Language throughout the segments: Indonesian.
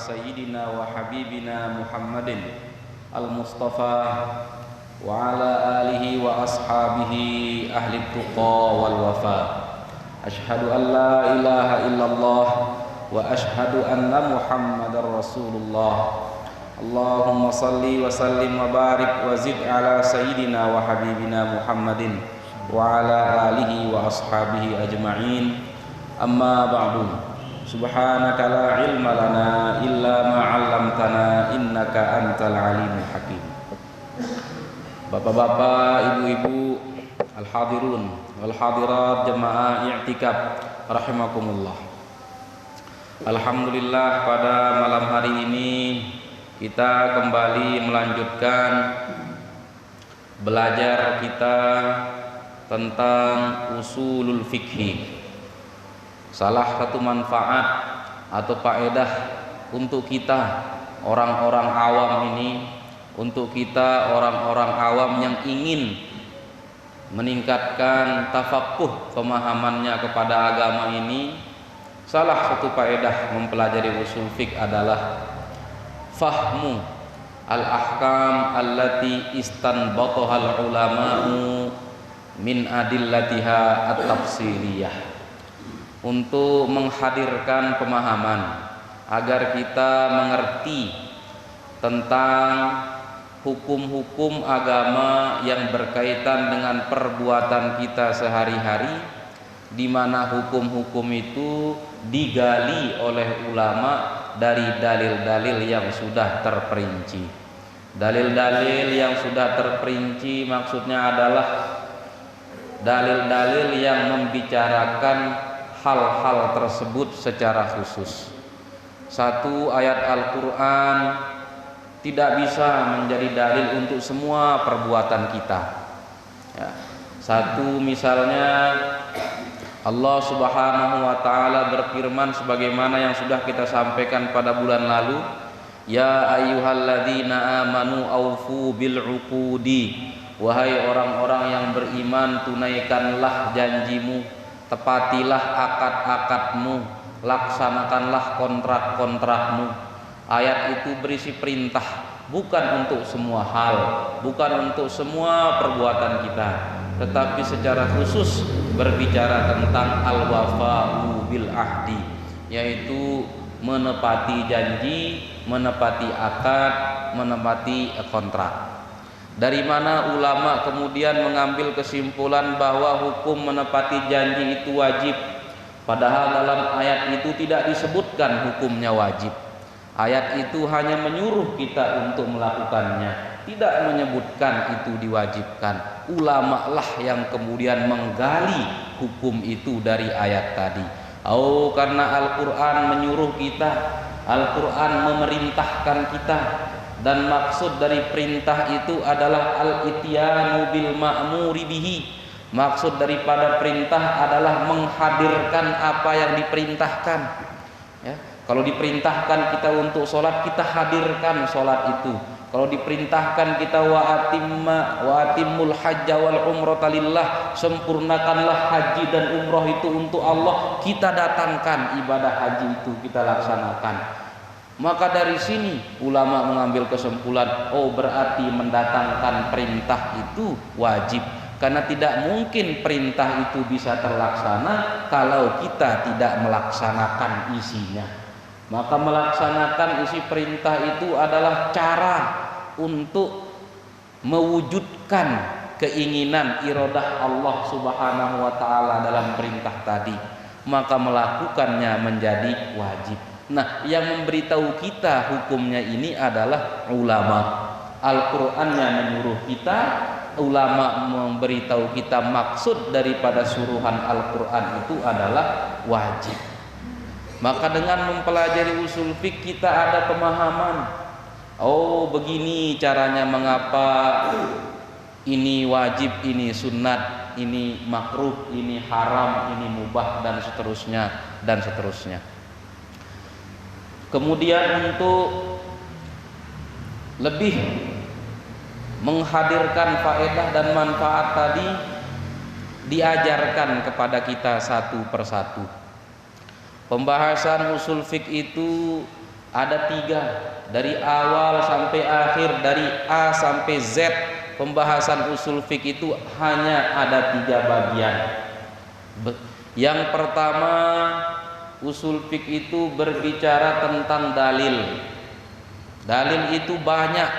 sayyidina wa habibina Muhammadin al-Mustafa wa ala alihi wa ashabihi ahli tuqa wal wafa. Ashhadu an la ilaha illallah wa ashhadu anna Muhammadar Rasulullah. Allahumma salli wa sallim wa barik wa zid ala sayyidina wa habibina Muhammadin wa ala alihi wa ashabihi ajma'in. Amma ba'du. Subhanaka la ilma lana illa ma 'allamtana innaka antal alimul hakim. Bapak-bapak, ibu-ibu, al-hadirun wal hadirat jemaah i'tikaf rahimakumullah. Alhamdulillah, pada malam hari ini kita kembali melanjutkan belajar kita tentang usulul fikhi. Salah satu manfaat atau faedah untuk kita orang-orang awam ini, untuk kita orang-orang awam yang ingin meningkatkan tafaqquh pemahamannya kepada agama ini, salah satu faedah mempelajari usul fikih adalah fahmu al-ahkam allati istanbataha al-ulama'u min adillatiha at-tafsiliyah, untuk menghadirkan pemahaman agar kita mengerti tentang hukum-hukum agama yang berkaitan dengan perbuatan kita sehari-hari, di mana hukum-hukum itu digali oleh ulama dari dalil-dalil yang sudah terperinci. Dalil-dalil yang sudah terperinci maksudnya adalah dalil-dalil yang membicarakan hal-hal tersebut secara khusus. Satu ayat Al-Quran tidak bisa menjadi dalil untuk semua perbuatan kita. Ya. Satu misalnya Allah Subhanahu wa ta'ala berfirman sebagaimana yang sudah kita sampaikan pada bulan lalu, ya ayyuhalladzina amanu aufu bil uqudi, wahai orang-orang yang beriman, tunaikanlah janjimu, tepatilah akad-akadmu, laksanakanlah kontrak-kontrakmu. Ayat itu berisi perintah, bukan untuk semua hal, bukan untuk semua perbuatan kita, tetapi secara khusus berbicara tentang al-wafa'u bil ahdi, yaitu menepati janji, menepati akad, menepati kontrak. Dari mana ulama kemudian mengambil kesimpulan bahwa hukum menepati janji itu wajib, padahal dalam ayat itu tidak disebutkan hukumnya wajib. Ayat itu hanya menyuruh kita untuk melakukannya, tidak menyebutkan itu diwajibkan. Ulama lah yang kemudian menggali hukum itu dari ayat tadi. Oh, karena Al-Quran menyuruh kita, Al-Quran memerintahkan kita, dan maksud dari perintah itu adalah al-ityanu bil ma'muri bihi. Maksud daripada perintah adalah menghadirkan apa yang diperintahkan. Ya. Kalau diperintahkan kita untuk sholat, kita hadirkan sholat itu. Kalau diperintahkan kita wa atimul hajja wal umrata lillah, sempurnakanlah haji dan umroh itu untuk Allah, kita datangkan ibadah haji itu, kita laksanakan. Maka dari sini ulama mengambil kesimpulan, oh berarti mendatangkan perintah itu wajib, karena tidak mungkin perintah itu bisa terlaksana kalau kita tidak melaksanakan isinya. Maka melaksanakan isi perintah itu adalah cara untuk mewujudkan keinginan iradah Allah Subhanahu wa ta'ala dalam perintah tadi. Maka melakukannya menjadi wajib. Nah, yang memberitahu kita hukumnya ini adalah ulama. Al-Qur'annya menyuruh kita, ulama memberitahu kita maksud daripada suruhan Al-Qur'an itu adalah wajib. Maka dengan mempelajari usul fiqh kita ada pemahaman, oh begini caranya mengapa ini wajib, ini sunat, ini makruh, ini haram, ini mubah, dan seterusnya dan seterusnya. Kemudian untuk lebih menghadirkan faedah dan manfaat tadi, diajarkan kepada kita satu persatu. Pembahasan usul fiqh itu Ada 3, dari awal sampai akhir, dari A sampai Z. Pembahasan usul fiqh itu hanya ada 3 bagian. Yang pertama, usul fiqh itu berbicara tentang dalil. Dalil itu banyak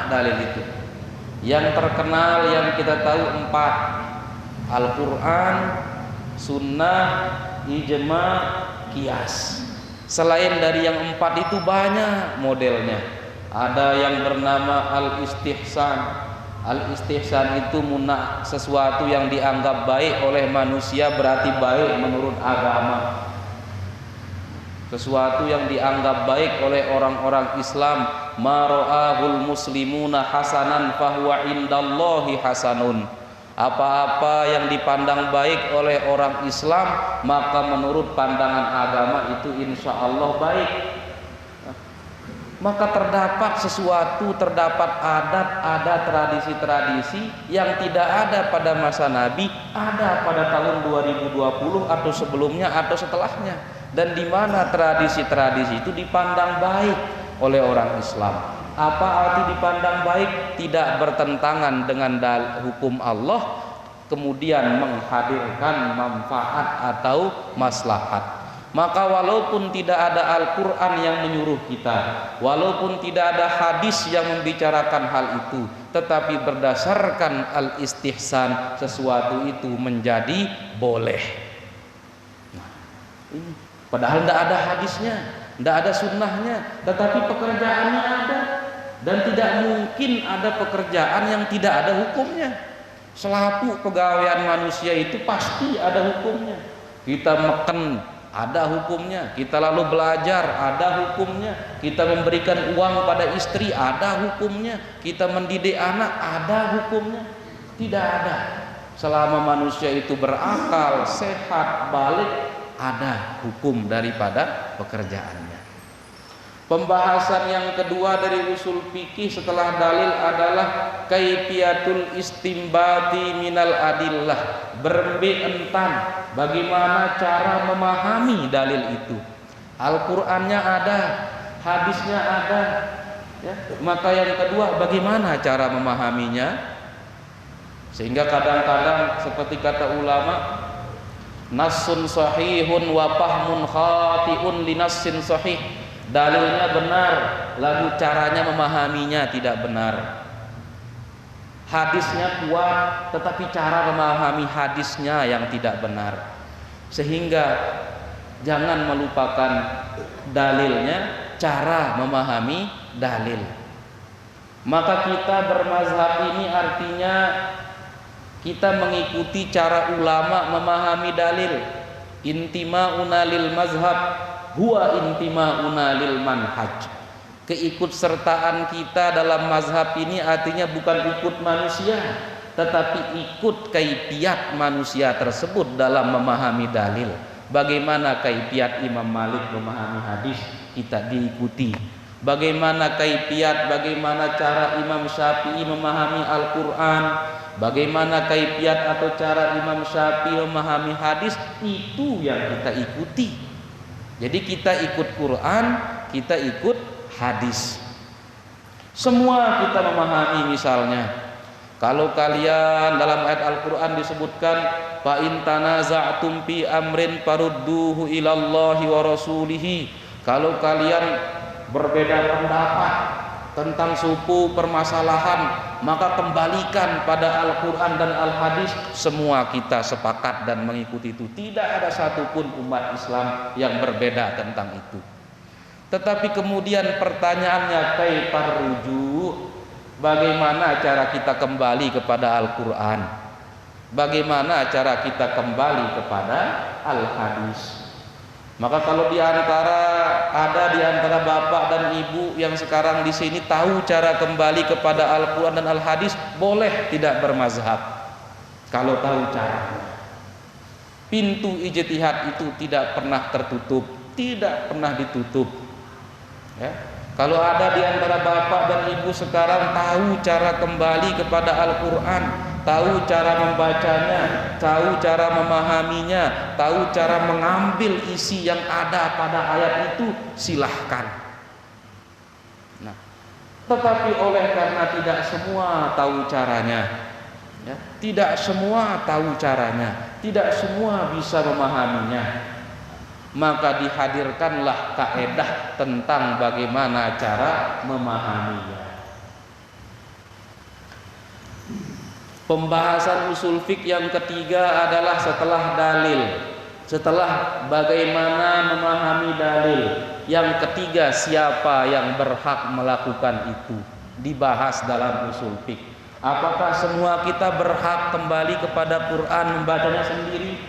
dalil itu. Yang terkenal yang kita tahu 4: Al-Quran, Sunnah, Ijma, Qiyas. Selain dari yang 4 itu banyak modelnya. Ada yang bernama al-istihsan. Al-istihsan itu sesuatu yang dianggap baik oleh manusia, berarti baik menurut agama. Sesuatu yang dianggap baik oleh orang-orang Islam, ma ra'ahul muslimuna hasanan fahuwa indallahi hasanun. Apa-apa yang dipandang baik oleh orang Islam, maka menurut pandangan agama itu insya Allah baik. Maka terdapat sesuatu, terdapat adat, tradisi-tradisi yang tidak ada pada masa Nabi, ada pada tahun 2020 atau sebelumnya atau setelahnya. Dan di mana tradisi-tradisi itu dipandang baik oleh orang Islam. Apa arti dipandang baik? Tidak bertentangan dengan hukum Allah, kemudian menghadirkan manfaat atau maslahat. Maka walaupun tidak ada Al-Quran yang menyuruh kita, walaupun tidak ada hadis yang membicarakan hal itu, tetapi berdasarkan al-istihsan, sesuatu itu menjadi boleh. Nah, ini padahal tidak ada hadisnya, tidak ada sunnahnya, tetapi pekerjaannya ada. Dan tidak mungkin ada pekerjaan yang tidak ada hukumnya. Selaku pegawaian manusia itu pasti ada hukumnya. Kita makan, ada hukumnya. Kita lalu belajar, ada hukumnya. Kita memberikan uang pada istri, ada hukumnya. Kita mendidik anak, ada hukumnya. Tidak ada. Selama manusia itu berakal, sehat, balik, ada hukum daripada pekerjaannya. Pembahasan yang kedua dari usul fikih setelah dalil adalah kaifiyatul istimbati minal adillah. Berembe-entan bagaimana cara memahami dalil itu. Al-Qur'annya ada, hadisnya ada, ya. Maka yang kedua, bagaimana cara memahaminya? Sehingga kadang-kadang seperti kata ulama, nassun sahihun wa fahmun khati'un li nassin sahih. Dalilnya benar, lalu caranya memahaminya tidak benar. Hadisnya kuat, tetapi cara memahami hadisnya yang tidak benar. Sehingga jangan melupakan dalilnya, cara memahami dalil. Maka kita bermazhab ini artinya kita mengikuti cara ulama memahami dalil. Intima'una lil mazhab huwa intima'una lil manhaj. Keikutsertaan kita dalam mazhab ini artinya bukan ikut manusia, tetapi ikut kaifiat manusia tersebut dalam memahami dalil. Bagaimana kaifiat Imam Malik memahami hadis, kita diikuti. Bagaimana kaifiat, bagaimana cara Imam Syafi'i memahami Al-Quran, bagaimana kaifiat atau cara Imam Syafi'i memahami hadis, itu yang kita ikuti. Jadi kita ikut Quran, kita ikut hadis. Semua kita memahami. Misalnya, kalau kalian dalam ayat Al-Quran disebutkan fa in tanaza'tum fi amrin farudduhu ilallahi wa rasulihi. Kalau kalian berbeda pendapat tentang suku permasalahan, maka kembalikan pada Al-Quran dan Al-Hadis. Semua kita sepakat dan mengikuti itu. Tidak ada satupun umat Islam yang berbeda tentang itu. Tetapi kemudian pertanyaannya, kaifar rujuk? Bagaimana cara kita kembali kepada Al-Quran? Bagaimana cara kita kembali kepada Al-Hadis? Maka kalau ada di antara bapak dan ibu yang sekarang di sini tahu cara kembali kepada Al-Quran dan Al-Hadis, boleh tidak bermazhab kalau tahu cara. Pintu ijtihad itu tidak pernah tertutup, tidak pernah ditutup, ya. Kalau ada di antara bapak dan ibu sekarang tahu cara kembali kepada Al-Quran, tahu cara membacanya, tahu cara memahaminya, tahu cara mengambil isi yang ada pada ayat itu, silahkan. Nah, tetapi oleh karena tidak semua tahu caranya, ya, tidak semua tahu caranya, tidak semua bisa memahaminya, maka dihadirkanlah kaedah tentang bagaimana cara memahaminya. Pembahasan usul fiqh yang ketiga adalah setelah dalil, setelah bagaimana memahami dalil. Yang ketiga, siapa yang berhak melakukan itu, dibahas dalam usul fiqh. Apakah semua kita berhak kembali kepada Quran, membacanya sendiri,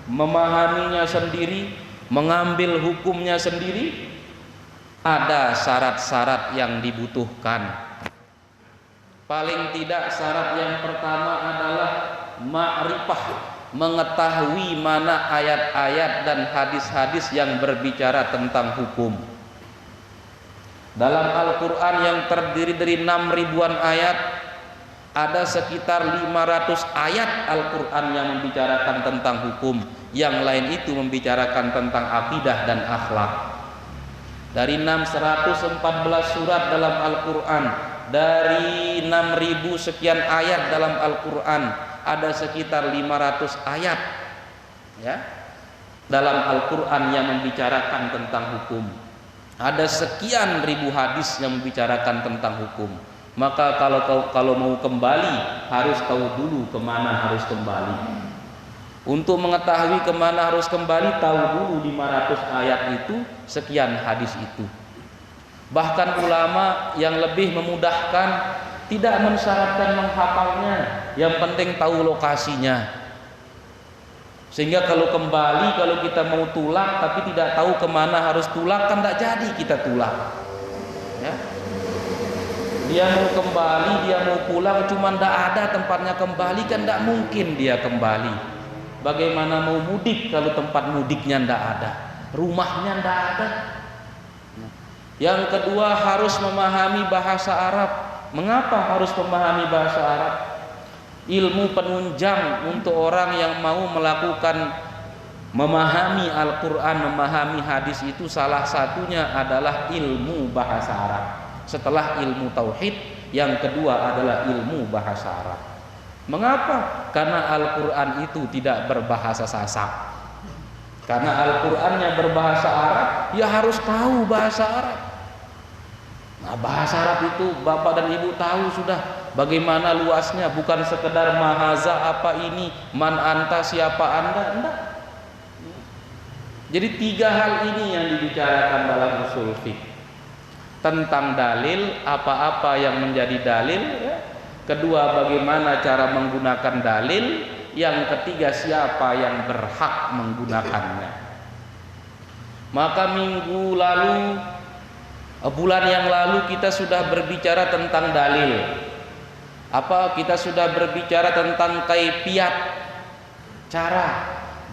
memahaminya sendiri, mengambil hukumnya sendiri? Ada syarat-syarat yang dibutuhkan. Paling tidak syarat yang pertama adalah ma'rifah, mengetahui mana ayat-ayat dan hadis-hadis yang berbicara tentang hukum. Dalam Al-Quran yang terdiri dari 6.000-an ayat, ada sekitar 500 ayat Al-Quran yang membicarakan tentang hukum, yang lain itu membicarakan tentang akidah dan akhlak. Dari 114 surat dalam Al-Quran, dari 6.000 sekian ayat dalam Al-Quran, ada sekitar 500 ayat, ya, dalam Al-Quran yang membicarakan tentang hukum. Ada sekian ribu hadis yang membicarakan tentang hukum. Maka kalau mau kembali, harus tahu dulu kemana harus kembali. Untuk mengetahui kemana harus kembali, tahu dulu 500 ayat itu, sekian hadis itu. Bahkan ulama yang lebih memudahkan, tidak mensyaratkan menghafalnya, yang penting tahu lokasinya. Sehingga kalau kembali, kalau kita mau tulak tapi tidak tahu kemana harus tulak, kan tidak jadi kita tulak, ya. Dia mau kembali, dia mau pulang, cuman tidak ada tempatnya kembali, kan tidak mungkin dia kembali. Bagaimana mau mudik kalau tempat mudiknya tidak ada, rumahnya tidak ada? Yang kedua, harus memahami bahasa Arab. Mengapa harus memahami bahasa Arab? Ilmu penunjang untuk orang yang mau melakukan memahami Al-Quran, memahami hadis itu, salah satunya adalah ilmu bahasa Arab. Setelah ilmu tauhid, yang kedua adalah ilmu bahasa Arab. Mengapa? Karena Al-Quran itu tidak berbahasa Sasak. Karena Al-Qurannya berbahasa Arab, ya harus tahu bahasa Arab. Nah, bahasa Arab itu bapak dan ibu tahu sudah bagaimana luasnya, bukan sekedar mahaza apa ini, man anta siapa anda, enggak. Jadi 3 hal ini yang dibicarakan dalam usul fiqh. Tentang dalil, apa-apa yang menjadi dalil, ya. Kedua, bagaimana cara menggunakan dalil. Yang ketiga, siapa yang berhak menggunakannya. Maka minggu lalu, bulan yang lalu kita sudah berbicara tentang dalil. Kita sudah berbicara tentang kaifiat, cara,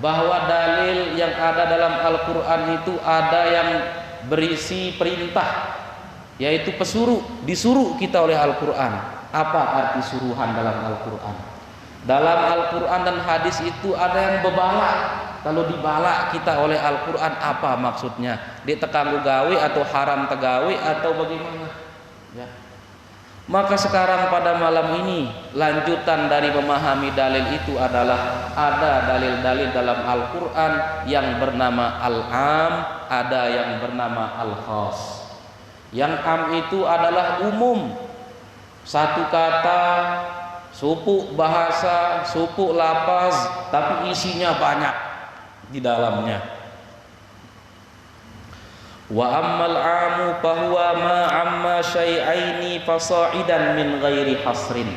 bahwa dalil yang ada dalam Al-Quran itu ada yang berisi perintah, yaitu pesuruh, disuruh kita oleh Al-Quran. Apa arti suruhan dalam Al-Quran? Dalam Al-Quran dan hadis itu ada yang bebalak. Kalau dibalak kita oleh Al-Quran, apa maksudnya? Dia tekanggu gawe atau haram tegawe atau bagaimana? Ya. Maka sekarang pada malam ini, lanjutan dari memahami dalil itu adalah ada dalil-dalil dalam Al-Quran yang bernama Al-Am, ada yang bernama Al-Khas. Yang am itu adalah umum, satu kata, suku bahasa, suku lafaz, tapi isinya banyak di dalamnya. Wa ammal amu fahuwa ma amma syai'aini fasa'idan min ghairi hasrin.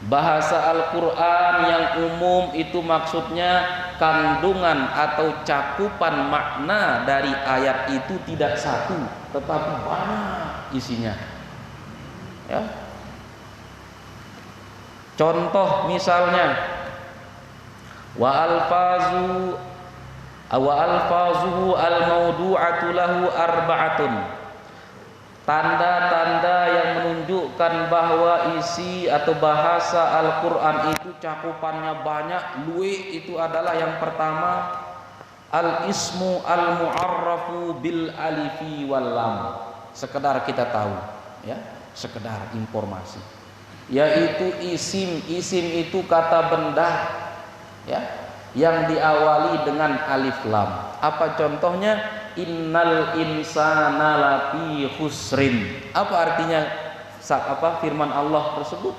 Bahasa Al-Quran yang umum itu maksudnya kandungan atau cakupan makna dari ayat itu tidak satu, tetapi banyak isinya, ya. Contoh misalnya, wa alfazuhu al-maudu'atu lahu arba'atun. Tanda-tanda yang menunjukkan menunjukkan bahwa isi atau bahasa Al-Quran itu cakupannya banyak, luwe, itu adalah yang pertama al-ismu al-mu'arrafu bil alifi wal lam. Sekedar kita tahu, ya, sekedar informasi, yaitu isim. Isim itu kata benda, ya, yang diawali dengan alif lam. Apa contohnya? Innal insana lafi khusrin. Apa artinya firman Allah tersebut?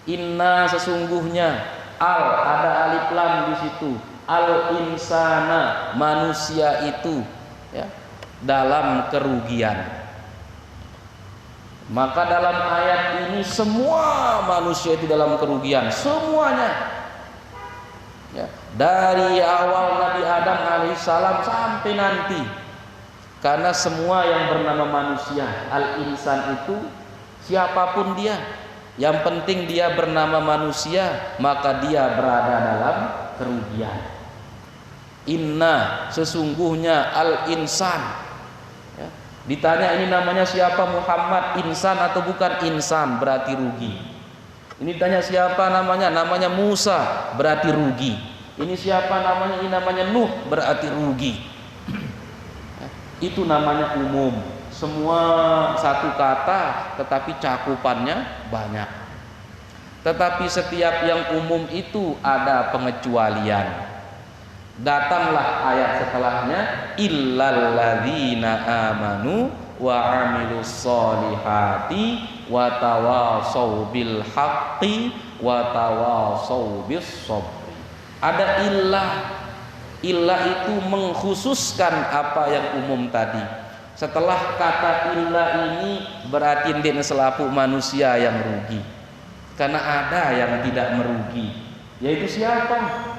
Inna, sesungguhnya, al, ada alif lam di situ. Al insana, manusia itu, ya, dalam kerugian. Maka dalam ayat ini semua manusia itu dalam kerugian, semuanya. Ya, dari awal Nabi Adam alaihissalam sampai nanti, karena semua yang bernama manusia, al-insan itu siapapun dia, yang penting dia bernama manusia, maka dia berada dalam kerugian. Inna, sesungguhnya, al-insan, ya, ditanya ini namanya siapa, Muhammad, insan atau bukan? Insan, berarti rugi. Ini tanya siapa namanya Musa, berarti rugi. Ini siapa namanya? Ini namanya Nuh, berarti rugi. Itu namanya umum. Semua satu kata tetapi cakupannya banyak. Tetapi setiap yang umum itu ada pengecualian. Datanglah ayat setelahnya, illal ladzina amanu wa amilus solihati wa tawasau bil haqqi wa tawasau bis sabri. Ada illah. Illah itu mengkhususkan apa yang umum tadi. Setelah kata illah ini berarti dia selaku manusia yang rugi. Karena ada yang tidak merugi, yaitu siapa?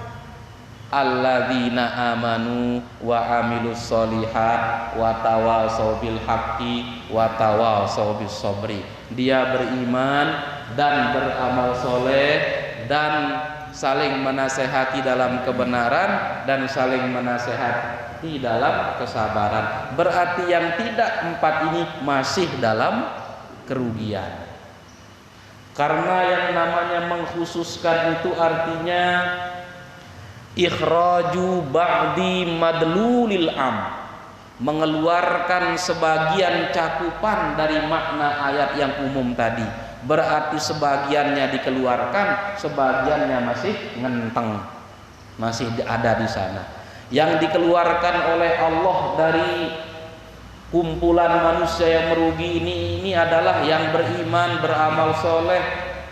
Alladzina amanu wa amilus solihat wa tawasau bil haqqi wa tawasau bis sabri. Dia beriman dan beramal soleh dan saling menasehati dalam kebenaran dan saling menasehati dalam kesabaran. Berarti yang tidak empat ini masih dalam kerugian. Karena yang namanya mengkhususkan itu artinya ikhraju ba'di madlulil am, mengeluarkan sebagian cakupan dari makna ayat yang umum tadi. Berarti sebagiannya dikeluarkan, sebagiannya masih ngenteng, masih ada di sana. Yang dikeluarkan oleh Allah dari kumpulan manusia yang merugi ini adalah yang beriman, beramal soleh,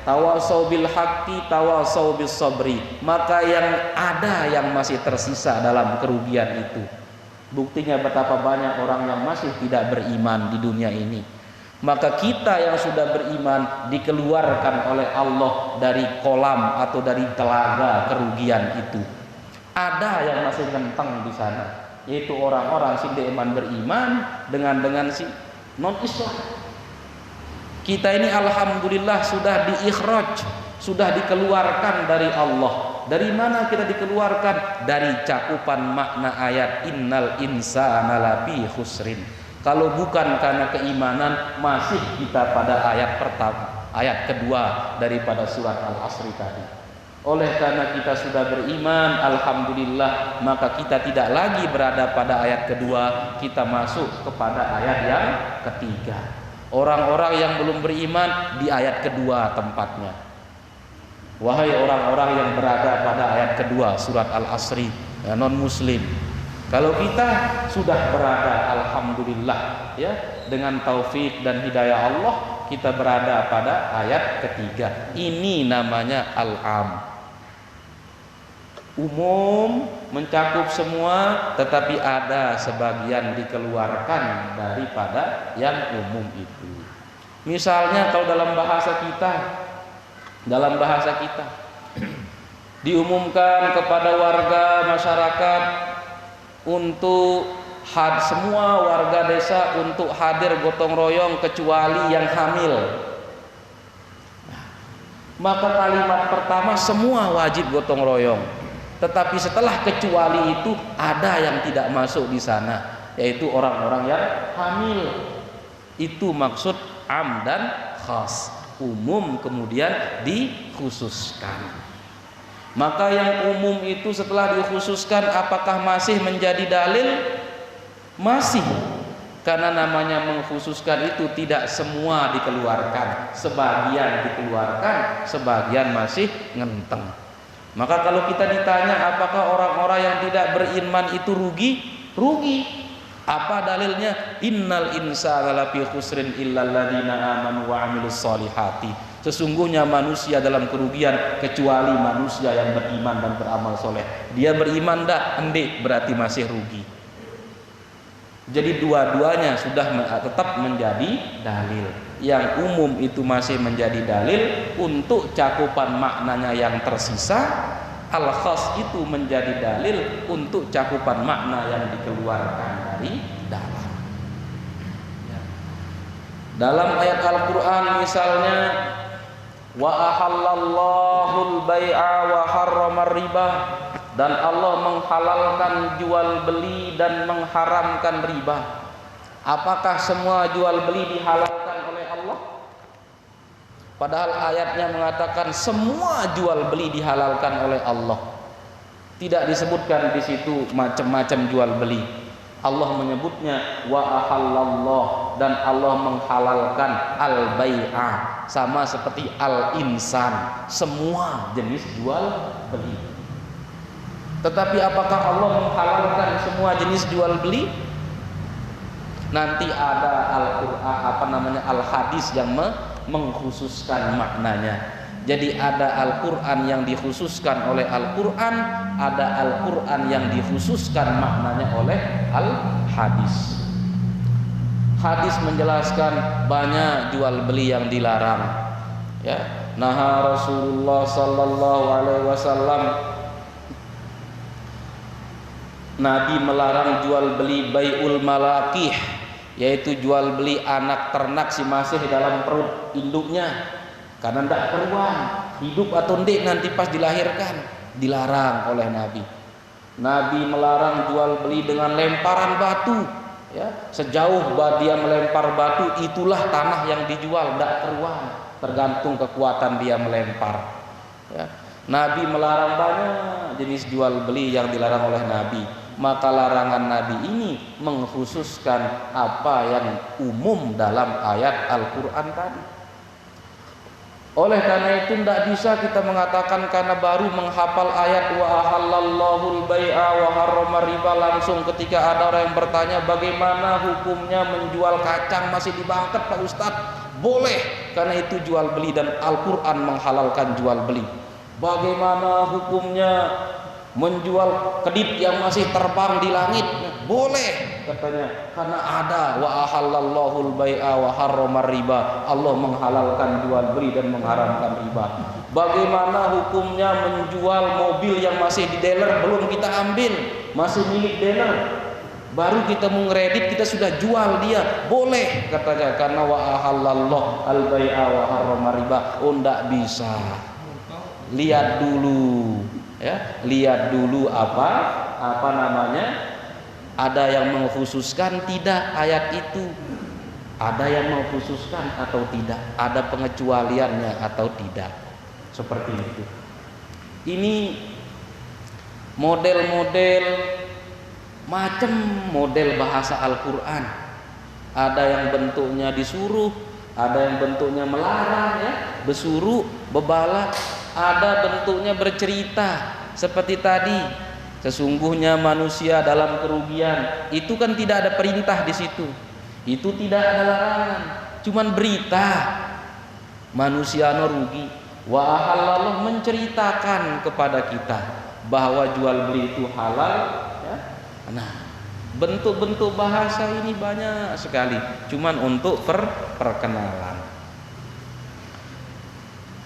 tawasau bil haqqi, tawasau bis sabri. Maka yang ada yang masih tersisa dalam kerugian itu. Buktinya betapa banyak orang yang masih tidak beriman di dunia ini. Maka kita yang sudah beriman dikeluarkan oleh Allah dari kolam atau dari telaga kerugian itu. Ada yang masih ngenteng di sana, yaitu orang-orang si iman beriman dengan si non Islam. Kita ini alhamdulillah sudah diikhraj, sudah dikeluarkan dari Allah. Dari mana kita dikeluarkan? Dari cakupan makna ayat innal insana lafi khusrin. Kalau bukan karena keimanan, masih kita pada ayat pertama, ayat kedua daripada surat Al-Asr tadi. Oleh karena kita sudah beriman, alhamdulillah, maka kita tidak lagi berada pada ayat kedua, kita masuk kepada ayat yang ketiga. Orang-orang yang belum beriman di ayat kedua tempatnya. Wahai orang-orang yang berada pada ayat kedua surat Al-Asr, ya, non muslim. Kalau kita sudah berada, alhamdulillah, ya, dengan taufik dan hidayah Allah, kita berada pada ayat ketiga. Ini namanya al-am. Umum, mencakup semua, tetapi ada sebagian dikeluarkan daripada yang umum itu. Misalnya kalau dalam bahasa kita diumumkan kepada warga masyarakat untuk semua warga desa untuk hadir gotong royong kecuali yang hamil. Maka kalimat pertama semua wajib gotong royong. Tetapi setelah kecuali itu ada yang tidak masuk di sana, yaitu orang-orang yang hamil. Itu maksud am dan khas, umum kemudian dikhususkan. Maka yang umum itu setelah dikhususkan apakah masih menjadi dalil? Masih. Karena namanya mengkhususkan itu tidak semua dikeluarkan, sebagian dikeluarkan, sebagian masih ngenteng. Maka kalau kita ditanya apakah orang-orang yang tidak beriman itu rugi? Rugi. Apa dalilnya? Innal insana lafi khusrin illal ladzina amanu wa amilus solihati. Sesungguhnya manusia dalam kerugian kecuali manusia yang beriman dan beramal soleh. Dia beriman dah, endik, berarti masih rugi. Jadi dua-duanya sudah tetap menjadi dalil. Yang umum itu masih menjadi dalil untuk cakupan maknanya yang tersisa. Al-khas itu menjadi dalil untuk cakupan makna yang dikeluarkan dari dalam. Dalam ayat Al-Quran misalnya, wa ahallallahul bai'a wa harramar riba, dan Allah menghalalkan jual beli dan mengharamkan riba. Apakah semua jual beli dihalalkan oleh Allah? Padahal ayatnya mengatakan semua jual beli dihalalkan oleh Allah. Tidak disebutkan di situ macam-macam jual beli. Allah menyebutnya wa ahallallah, dan Allah menghalalkan al-bai'a, sama seperti al-insan, semua jenis jual beli. Tetapi apakah Allah menghalalkan semua jenis jual beli? Nanti ada Al-Quran, al-hadis yang mengkhususkan maknanya. Jadi ada Al-Quran yang dikhususkan oleh Al-Quran, ada Al-Quran yang dikhususkan maknanya oleh al-hadis. Hadis menjelaskan banyak jual beli yang dilarang. Ya, naha Rasulullah sallallahu alaihi wasallam, Nabi melarang jual beli bai'ul malakih, yaitu jual beli anak ternak si masih dalam perut induknya, karena tidak keruan hidup atau ndik nanti pas dilahirkan, dilarang oleh Nabi. Nabi melarang jual beli dengan lemparan batu, ya, sejauh dia melempar batu itulah tanah yang dijual, tidak keruan, tergantung kekuatan dia melempar. Ya. Nabi melarang banyak jenis jual beli yang dilarang oleh Nabi. Maka larangan Nabi ini mengkhususkan apa yang umum dalam ayat Al-Quran tadi. Oleh karena itu tidak bisa kita mengatakan karena baru menghafal ayat wa ahallallahul bai'a wa harramar riba langsung ketika ada orang yang bertanya bagaimana hukumnya menjual kacang masih dibangket Pak Ustadz? Boleh, karena itu jual beli dan Al-Quran menghalalkan jual beli. Bagaimana hukumnya menjual kedip yang masih terbang di langit? Boleh katanya, karena ada wa ahallallahul bai'a wa harramar riba, Allah menghalalkan jual beli dan mengharamkan riba. Bagaimana hukumnya menjual mobil yang masih di dealer belum kita ambil, masih milik dealer, baru kita mau ngeredit kita sudah jual dia? Boleh katanya, karena wa ahallallahu al bai'a wa harramar riba. Oh, ndak bisa. Lihat dulu, ya, lihat dulu apa namanya, ada yang mengkhususkan tidak ayat itu, ada yang mengkhususkan atau tidak, ada pengecualiannya atau tidak, seperti itu. Ini model-model macam model bahasa Al-Quran. Ada yang bentuknya disuruh, ada yang bentuknya melarang, ya, besuruh, bebala. Ada bentuknya bercerita seperti tadi, sesungguhnya manusia dalam kerugian. Itu kan tidak ada perintah di situ, itu tidak ada larangan, cuman berita manusia rugi. Wa ahallallah menceritakan kepada kita bahwa jual beli itu halal, ya. Nah, bentuk-bentuk bahasa ini banyak sekali, cuman untuk perkenalan.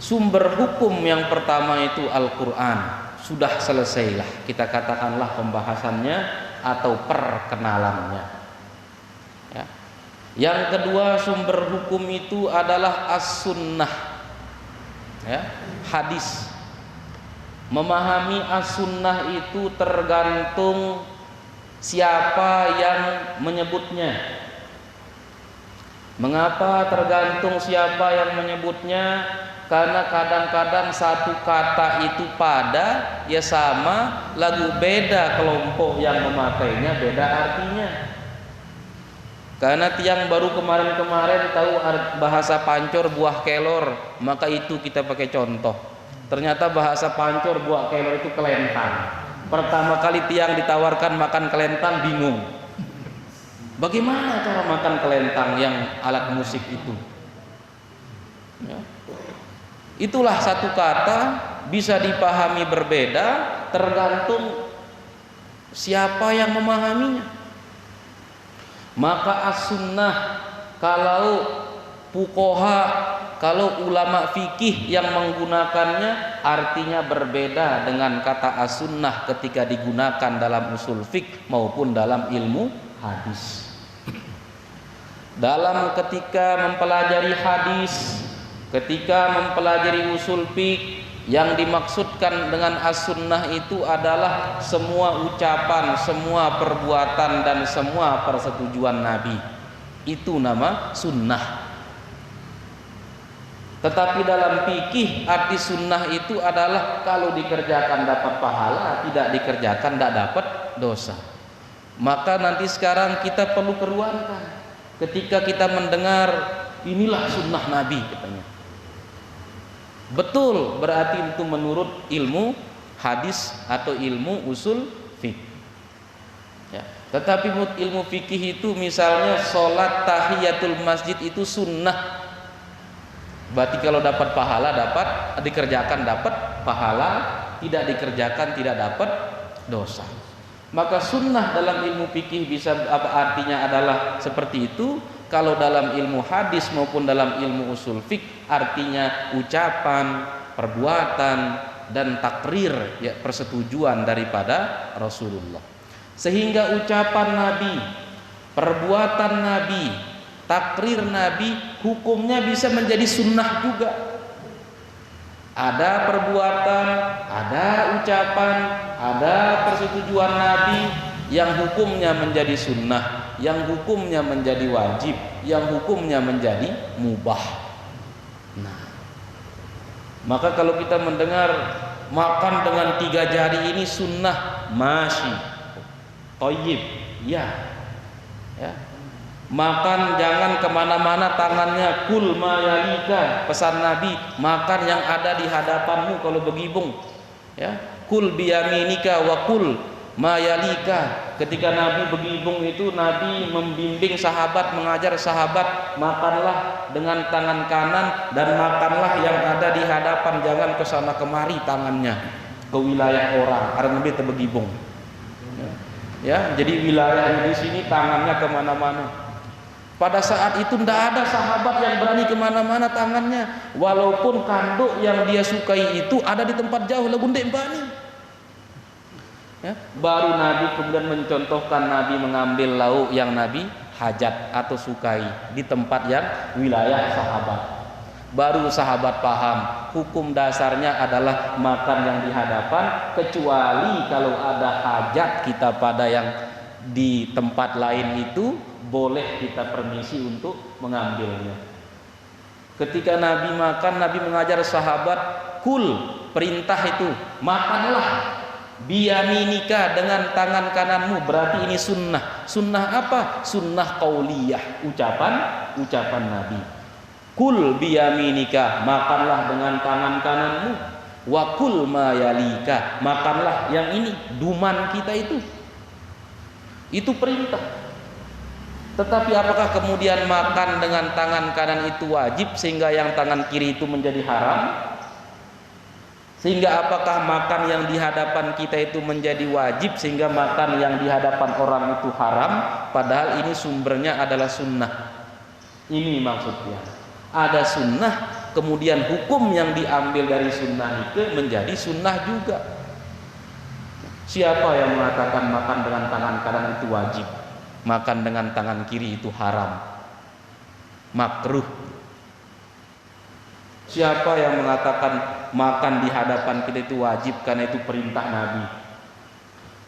Sumber hukum yang pertama itu Al-Quran, sudah selesailah, kita katakanlah pembahasannya atau perkenalannya, ya. Yang kedua sumber hukum itu adalah as-sunnah, ya, hadis. Memahami as-sunnah itu tergantung siapa yang menyebutnya. Mengapa tergantung siapa yang menyebutnya? Karena kadang-kadang satu kata itu pada ya sama, lagu beda kelompok yang memakainya beda artinya. Karena tiang baru kemarin-kemarin tahu bahasa pancor buah kelor, maka itu kita pakai contoh. Ternyata bahasa pancor buah kelor itu kelentang. Pertama kali tiang ditawarkan makan kelentang bingung. Bagaimana cara makan kelentang yang alat musik itu? Ya. Itulah satu kata bisa dipahami berbeda tergantung siapa yang memahaminya. Maka as-sunnah, kalau fuqaha, kalau ulama fikih yang menggunakannya artinya berbeda dengan kata as-sunnah ketika digunakan dalam usul fiqh maupun dalam ilmu hadis. Dalam ketika mempelajari hadis, ketika mempelajari usul fiqh, yang dimaksudkan dengan as-sunnah itu adalah semua ucapan, semua perbuatan dan semua persetujuan Nabi. Itu nama sunnah. Tetapi dalam fikih arti sunnah itu adalah kalau dikerjakan dapat pahala, tidak dikerjakan tidak dapat dosa. Maka nanti sekarang kita perlu keruankan ketika kita mendengar inilah sunnah Nabi katanya. Betul, berarti itu menurut ilmu hadis atau ilmu usul fiqh. Ya. Tetapi ilmu fikih itu misalnya sholat tahiyatul masjid itu sunnah. Berarti kalau dapat pahala dapat, dikerjakan dapat pahala, tidak dikerjakan tidak dapat dosa. Maka sunnah dalam ilmu fikih bisa apa artinya adalah seperti itu. Kalau dalam ilmu hadis maupun dalam ilmu usul fiqh artinya ucapan, perbuatan dan takrir, ya, persetujuan daripada Rasulullah. Sehingga ucapan Nabi, perbuatan Nabi, takrir Nabi hukumnya bisa menjadi sunnah juga. Ada perbuatan, ada ucapan, ada persetujuan Nabi yang hukumnya menjadi sunnah, yang hukumnya menjadi wajib, yang hukumnya menjadi mubah. Nah, maka kalau kita mendengar makan dengan 3 jari ini sunnah, masyi, thayyib, ya. Makan jangan kemana-mana tangannya, kul ma yalika, pesan Nabi, makan yang ada di hadapanmu kalau begibung, ya. Kul biyaminika wa kul ma yalika. Ketika Nabi begibung itu Nabi membimbing sahabat, mengajar sahabat, makanlah dengan tangan kanan dan makanlah yang ada di hadapan, jangan ke sana kemari tangannya ke wilayah orang karena Nabi terbegibung. Ya, jadi wilayah di sini tangannya kemana-mana. Pada saat itu tidak ada sahabat yang berani kemana-mana tangannya, walaupun kanduk yang dia sukai itu ada di tempat jauh, lagu ndek bani. Ya, baru Nabi kemudian mencontohkan Nabi mengambil lauk yang Nabi hajat atau sukai di tempat yang wilayah sahabat. Baru sahabat paham hukum dasarnya adalah makan yang di hadapan, kecuali kalau ada hajat kita pada yang di tempat lain itu boleh kita permisi untuk mengambilnya. Ketika Nabi makan, Nabi mengajar sahabat, kul, perintah itu, makanlah biyaminika, dengan tangan kananmu, berarti ini sunnah. Sunnah apa? Sunnah qauliyah, ucapan Nabi. Kul biyaminika, makanlah dengan tangan kananmu. Wa kul ma yalika, makanlah yang ini, duman kita itu. Itu perintah. Tetapi apakah kemudian makan dengan tangan kanan itu wajib sehingga yang tangan kiri itu menjadi haram? Sehingga apakah makan yang di hadapan kita itu menjadi wajib sehingga makan yang di hadapan orang itu haram? Padahal ini sumbernya adalah sunnah. Ini maksudnya. Ada sunnah, kemudian hukum yang diambil dari sunnah itu menjadi sunnah juga. Siapa yang mengatakan makan dengan tangan kanan itu wajib, makan dengan tangan kiri itu haram, makruh? Siapa yang mengatakan makan di hadapan kita itu wajib karena itu perintah Nabi?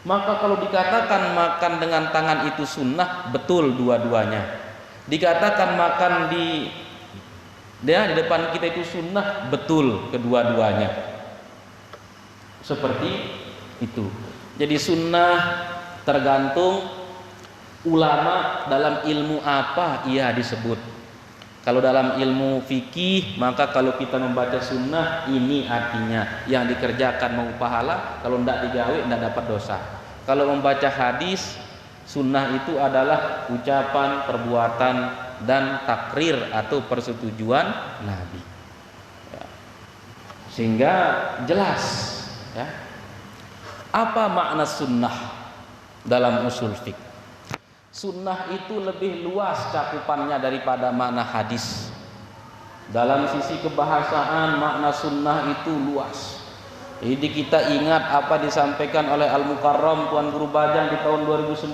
Maka kalau dikatakan makan dengan tangan itu sunnah, betul dua-duanya. Dikatakan makan di depan kita itu sunnah, betul kedua-duanya seperti itu. Jadi sunnah tergantung ulama dalam ilmu apa ia disebut. Kalau dalam ilmu fikih, maka kalau kita membaca sunnah, ini artinya yang dikerjakan mau pahala, kalau tidak digawe tidak dapat dosa. Kalau membaca hadis, sunnah itu adalah ucapan, perbuatan, dan takrir atau persetujuan Nabi. Ya. Sehingga jelas, ya, apa makna sunnah dalam usul fiqh. Sunnah itu lebih luas cakupannya daripada makna hadis. Dalam sisi kebahasaan, makna sunnah itu luas. Jadi kita ingat apa disampaikan oleh Al-Mukarram Tuan Guru Bajang di tahun 2019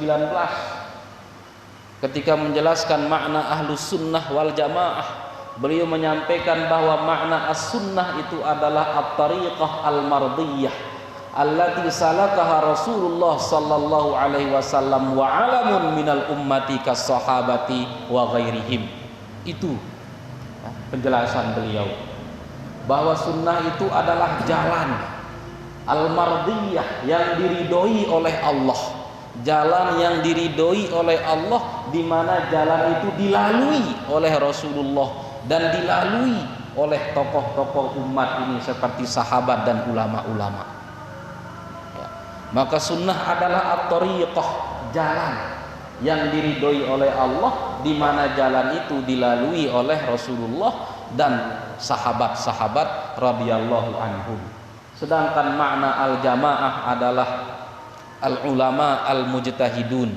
ketika menjelaskan makna ahlus sunnah wal jamaah. Beliau menyampaikan bahwa makna as-sunnah itu adalah at-tariqah al-mardiyah allati salakaha Rasulullah sallallahu alaihi wasallam wa alamun minal ummati kas sahabati wa ghairihim. Itu penjelasan beliau bahwa sunnah itu adalah jalan al-mardiyah yang diridhoi oleh Allah, jalan yang diridhoi oleh Allah, di mana jalan itu dilalui oleh Rasulullah dan dilalui oleh tokoh-tokoh umat ini seperti sahabat dan ulama-ulama. Maka sunnah adalah at-tariqah, jalan yang diridhoi oleh Allah, di mana jalan itu dilalui oleh Rasulullah dan sahabat-sahabat radhiyallahu anhum. Sedangkan makna al-jamaah adalah al-ulama al-mujtahidun,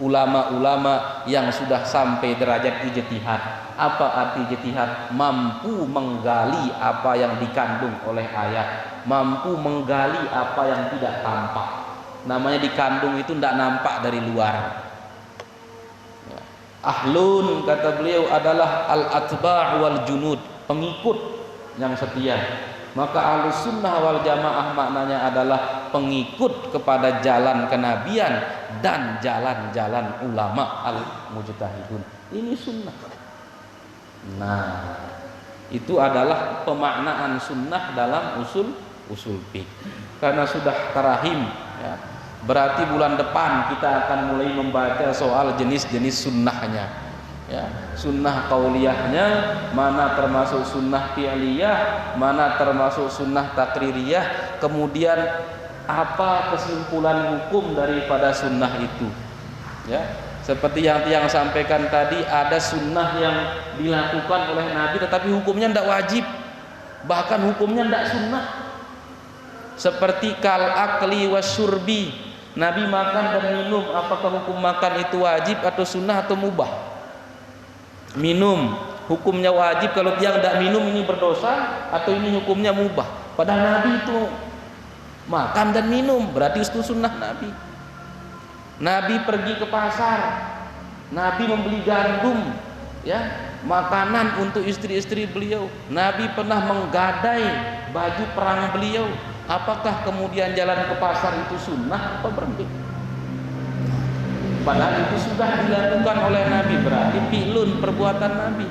ulama-ulama yang sudah sampai derajat ijtihad. Apa arti ijtihad? Mampu menggali apa yang dikandung oleh ayat, mampu menggali apa yang tidak tampak. Namanya dikandung itu tidak nampak dari luar. Ahlun, kata beliau, adalah al-atba' wal junud, pengikut yang setia. Maka ahlus sunnah wal jamaah maknanya adalah pengikut kepada jalan kenabian dan jalan-jalan ulama al-mujtahidun. Ini sunnah. Nah, itu adalah pemaknaan sunnah dalam usul fiqh. Karena sudah tarahim, ya, berarti bulan depan kita akan mulai membaca soal jenis-jenis sunnahnya, ya, sunnah qauliyahnya, mana termasuk sunnah fi'liyah, mana termasuk sunnah takririyah, kemudian apa kesimpulan hukum daripada sunnah itu, ya. Seperti yang tiang sampaikan tadi, ada sunnah yang dilakukan oleh Nabi tetapi hukumnya tidak wajib, bahkan hukumnya tidak sunnah. Seperti kal akli wasyurbi, Nabi makan dan minum, apakah hukum makan itu wajib atau sunnah atau mubah? Minum hukumnya wajib, kalau tiang tidak minum ini berdosa atau ini hukumnya mubah? Padahal Nabi itu makan dan minum, berarti itu sunnah Nabi. Nabi pergi ke pasar, Nabi membeli gandum, ya, makanan untuk istri-istri beliau. Nabi pernah menggadai baju perang beliau. Apakah kemudian jalan ke pasar itu sunnah atau berhenti? Padahal itu sudah dilakukan oleh Nabi, berarti fi'lun, perbuatan Nabi.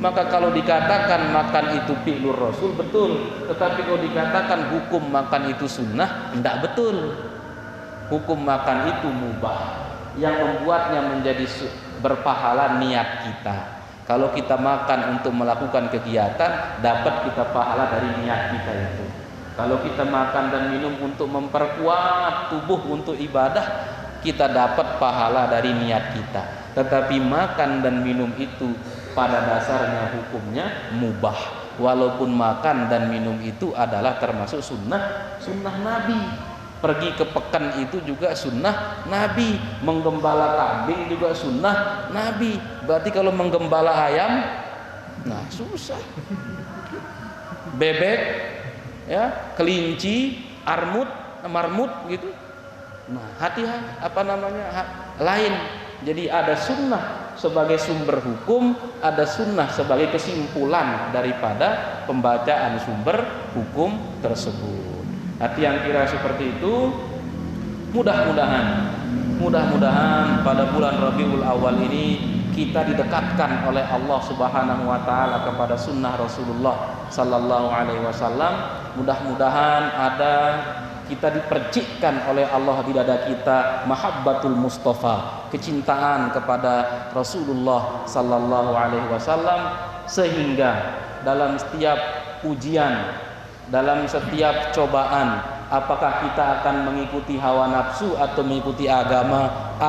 Maka kalau dikatakan makan itu fi'lur Rasul, betul. Tetapi kalau dikatakan hukum makan itu sunnah, tidak betul. Hukum makan itu mubah, yang membuatnya menjadi berpahala niat kita. Kalau kita makan untuk melakukan kegiatan, dapat kita pahala dari niat kita itu. Kalau kita makan dan minum untuk memperkuat tubuh untuk ibadah, kita dapat pahala dari niat kita. Tetapi makan dan minum itu pada dasarnya hukumnya mubah, walaupun makan dan minum itu adalah termasuk sunnah Nabi. Pergi ke pekan itu juga sunnah Nabi, menggembala kambing juga sunnah Nabi. Berarti kalau menggembala ayam, nah susah. Bebek, ya, kelinci, marmut gitu. Nah, hati-hati, apa namanya, lain. Jadi ada sunnah sebagai sumber hukum, ada sunnah sebagai kesimpulan daripada pembacaan sumber hukum tersebut. Hati yang kira seperti itu, mudah-mudahan pada bulan Rabiul Awal ini kita didekatkan oleh Allah Subhanahu wa taala kepada sunnah Rasulullah sallallahu alaihi wasallam. Mudah-mudahan kita dipercikkan oleh Allah di dada kita mahabbatul Mustafa, kecintaan kepada Rasulullah sallallahu alaihi wasallam, sehingga dalam setiap ujian, dalam setiap cobaan, apakah kita akan mengikuti hawa nafsu atau mengikuti agama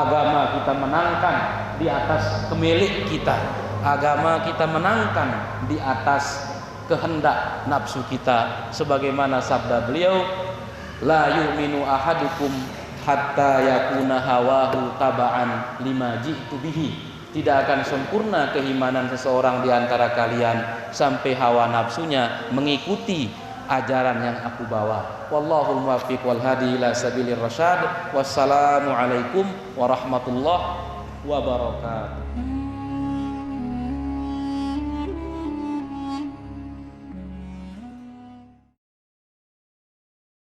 kita menangkan di atas kemilik kita, agama kita menangkan di atas kehendak nafsu kita, sebagaimana sabda beliau, la yu'minu ahadukum hatta yakuna hawahu taba'an lima ji'tu bihi. Tidak akan sempurna keimanan seseorang di antara kalian sampai hawa nafsunya mengikuti ajaran yang aku bawa. Wallahul muwaffiq wal hadi ila sabilir rasyad. Wassalamu alaikum warahmatullahi wabarakatuh.